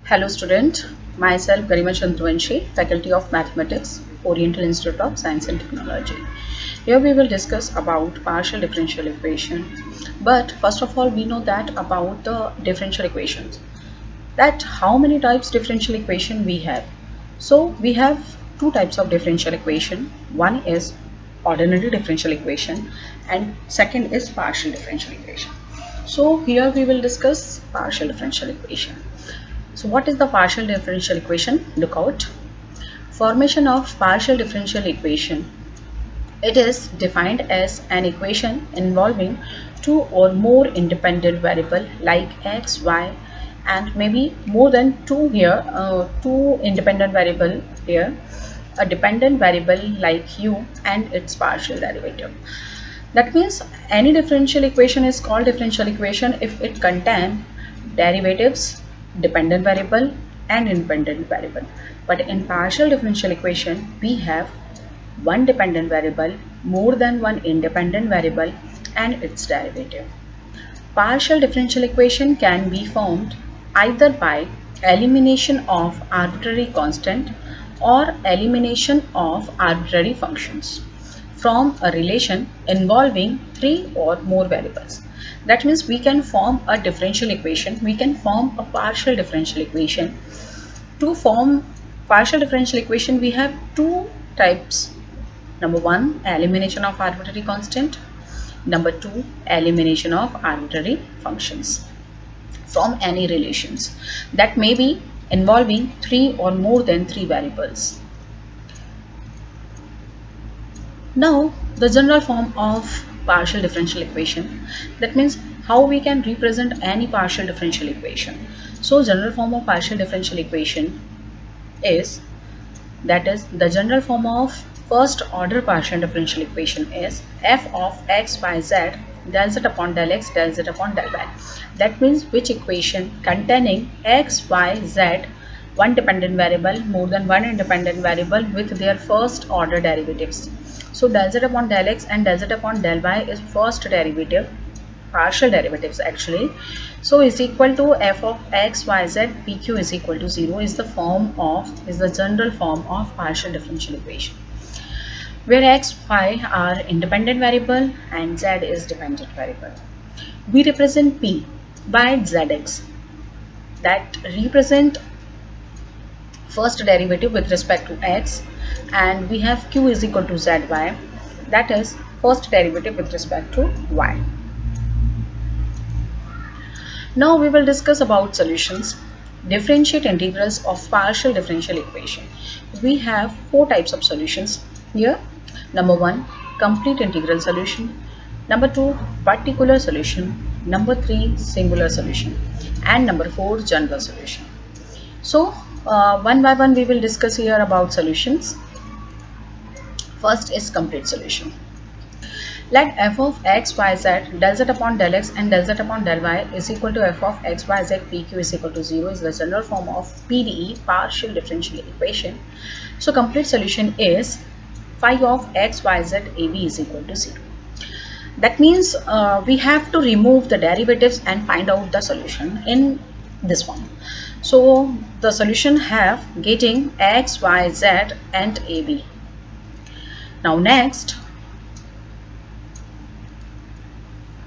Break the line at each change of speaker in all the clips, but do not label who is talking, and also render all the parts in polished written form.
Hello student, myself Garima Chandravanshi, Faculty of Mathematics, Oriental Institute of Science and Technology. Here we will discuss about partial differential equation. But first of all, we know that about the differential equations. That how many types differential equation we have. So we have two types of differential equation. One is ordinary differential equation and second is partial differential equation. So here we will discuss partial differential equation. So what is the partial differential equation? Look out. Formation of partial differential equation. It is defined as an equation involving two or more independent variables like x, y, and maybe more than two here, two independent variable here, a dependent variable like u and its partial derivative. That means any differential equation is called differential equation if it contains derivatives, dependent variable and independent variable. But in partial differential equation we have one dependent variable, more than one independent variable and its derivative. Partial differential equation can be formed either by elimination of arbitrary constant or elimination of arbitrary functions from a relation involving three or more variables. That means we can form a differential equation, we can form a partial differential equation. To form partial differential equation we have two types. Number one, elimination of arbitrary constant. Number two, elimination of arbitrary functions from any relations that may be involving three or more than three variables. Now the general form of partial differential equation, that means how we can represent any partial differential equation. So general form of partial differential equation is, that is the general form of first order partial differential equation is f of x y z del z upon del x del z upon del y. That means which equation containing x, y, z, one dependent variable, more than one independent variable with their first order derivatives. So del z upon del x and del z upon del y is first derivative, partial derivatives actually. So is equal to f of x, y, z, pq is equal to 0 is the general form of partial differential equation, where x, y are independent variable and z is dependent variable. We represent p by zx, that represent first derivative with respect to x, and we have q is equal to zy, that is first derivative with respect to y. Now we will discuss about solutions. Differentiate integrals of partial differential equation. We have four types of solutions here. Number one, complete integral solution. Number two, particular solution. Number three, singular solution. And number four, general solution. So one by one we will discuss here about solutions. First is complete solution. Let f of x, y, z, del z upon del x and del z upon del y is equal to f of x, y, z, pq is equal to 0 is the general form of PDE, partial differential equation. So complete solution is phi of x, y, z, ab is equal to 0. That means we have to remove the derivatives and find out the solution in this one. So the solution have getting x, y, z and ab. Now next,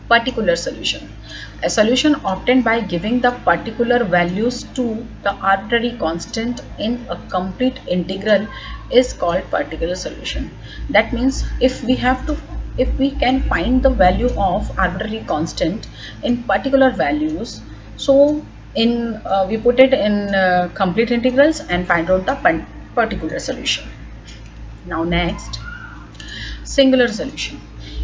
particular solution. A solution obtained by giving the particular values to the arbitrary constant in a complete integral is called particular solution. That means if we can find the value of arbitrary constant in particular values, so we put it in complete integrals and find out the particular solution. Now next, singular solution.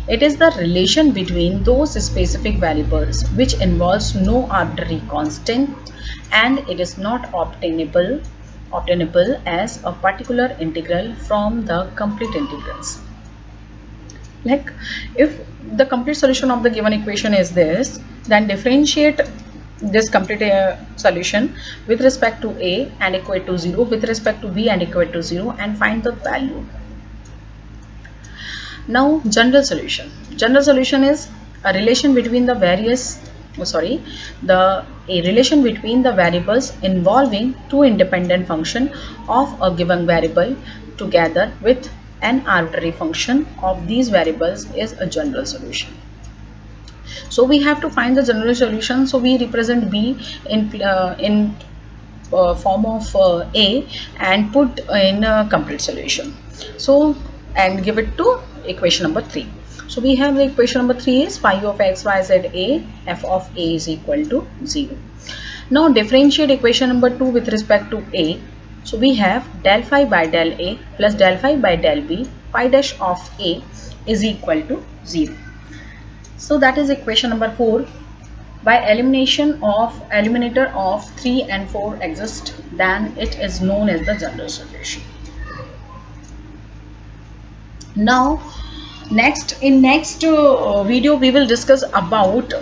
It is the relation between those specific variables which involves no arbitrary constant and it is not obtainable as a particular integral from the complete integrals. Like if the complete solution of the given equation is this, then differentiate this complete solution with respect to a and equate to 0, with respect to b and equate to 0, and find the value. Now general solution. General solution is a relation between the a relation between the variables involving two independent functions of a given variable together with an arbitrary function of these variables is a general solution. So we have to find the general solution. So we represent B in form of A and put in a complete solution. So and give it to equation number 3. So we have the equation number 3 is phi of x, y, z, a, f of a is equal to 0. Now differentiate equation number 2 with respect to a. So we have del phi by del a plus del phi by del b, phi dash of a is equal to 0. So that is equation number 4. By eliminator of 3 and 4 exist, then it is known as the general solution. Now next video we will discuss about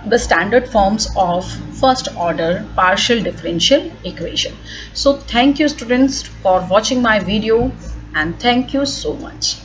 the standard forms of first order partial differential equation. So thank you students for watching my video, and thank you so much.